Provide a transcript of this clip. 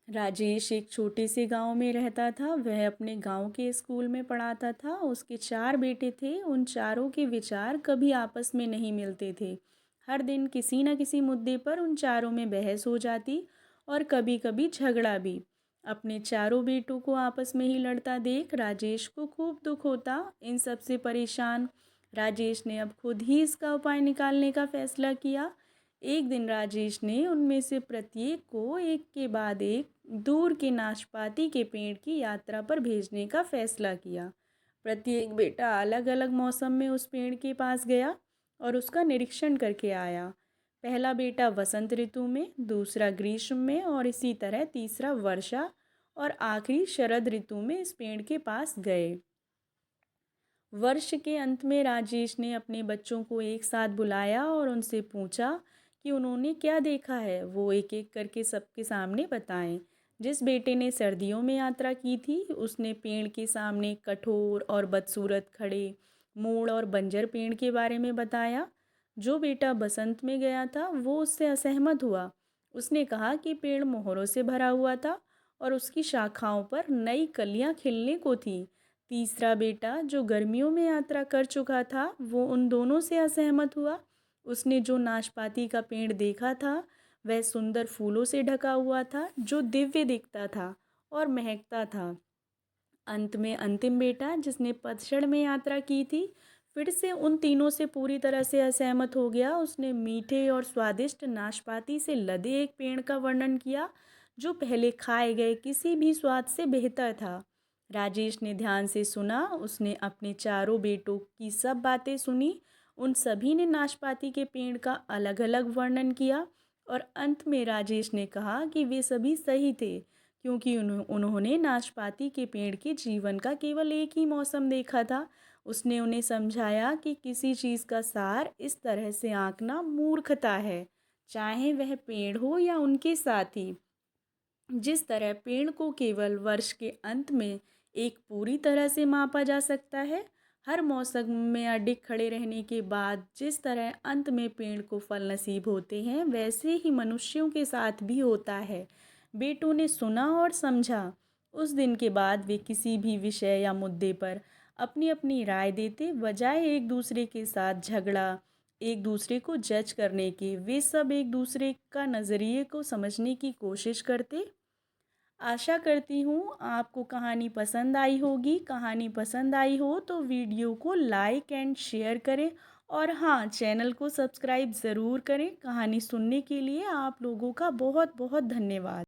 राजेश एक छोटे से गांव में रहता था। वह अपने गांव के स्कूल में पढ़ाता था। उसके चार बेटे थे। उन चारों के विचार कभी आपस में नहीं मिलते थे। हर दिन किसी न किसी मुद्दे पर उन चारों में बहस हो जाती और कभी कभी झगड़ा भी। अपने चारों बेटों को आपस में ही लड़ता देख राजेश को खूब दुख होता। इन सब से परेशान राजेश ने अब खुद ही इसका उपाय निकालने का फैसला किया। एक दिन राजेश ने उनमें से प्रत्येक को एक के बाद एक दूर के नाशपाती के पेड़ की यात्रा पर भेजने का फैसला किया। प्रत्येक बेटा अलग अलग मौसम में उस पेड़ के पास गया और उसका निरीक्षण करके आया। पहला बेटा वसंत ऋतु में, दूसरा ग्रीष्म में और इसी तरह तीसरा वर्षा और आखिरी शरद ऋतु में इस पेड़ के पास गए। वर्ष के अंत में राजेश ने अपने बच्चों को एक साथ बुलाया और उनसे पूछा कि उन्होंने क्या देखा है। वो एक एक करके सबके सामने बताएं। जिस बेटे ने सर्दियों में यात्रा की थी उसने पेड़ के सामने कठोर और बदसूरत खड़े मूड़ और बंजर पेड़ के बारे में बताया। जो बेटा बसंत में गया था वो उससे असहमत हुआ। उसने कहा कि पेड़ मोहरों से भरा हुआ था और उसकी शाखाओं पर नई कलियां खिलने को थी। तीसरा बेटा जो गर्मियों में यात्रा कर चुका था वो उन दोनों से असहमत हुआ। उसने जो नाशपाती का पेड़ देखा था वह सुंदर फूलों से ढका हुआ था जो दिव्य दिखता था और महकता था। अंत में अंतिम बेटा जिसने पतझड़ में यात्रा की थी फिर से उन तीनों से पूरी तरह से असहमत हो गया। उसने मीठे और स्वादिष्ट नाशपाती से लदे एक पेड़ का वर्णन किया जो पहले खाए गए किसी भी स्वाद से बेहतर था। राजेश ने ध्यान से सुना। उसने अपने चारों बेटों की सब बातें सुनी। उन सभी ने नाशपाती के पेड़ का अलग अलग वर्णन किया और अंत में राजेश ने कहा कि वे सभी सही थे क्योंकि उन्होंने नाशपाती के पेड़ के जीवन का केवल एक ही मौसम देखा था। उसने उन्हें समझाया कि किसी चीज़ का सार इस तरह से आंकना मूर्खता है, चाहे वह पेड़ हो या उनके साथी। जिस तरह पेड़ को केवल वर्ष के अंत में एक पूरी तरह से मापा जा सकता है, हर मौसम में अडिग खड़े रहने के बाद जिस तरह अंत में पेड़ को फल नसीब होते हैं वैसे ही मनुष्यों के साथ भी होता है। बेटों ने सुना और समझा। उस दिन के बाद वे किसी भी विषय या मुद्दे पर अपनी अपनी राय देते बजाय एक दूसरे के साथ झगड़ा एक दूसरे को जज करने के वे सब एक दूसरे का नज़रिए को समझने की कोशिश करते। आशा करती हूँ आपको कहानी पसंद आई होगी। कहानी पसंद आई हो तो वीडियो को लाइक एंड शेयर करें और हाँ, चैनल को सब्सक्राइब ज़रूर करें। कहानी सुनने के लिए आप लोगों का बहुत बहुत धन्यवाद।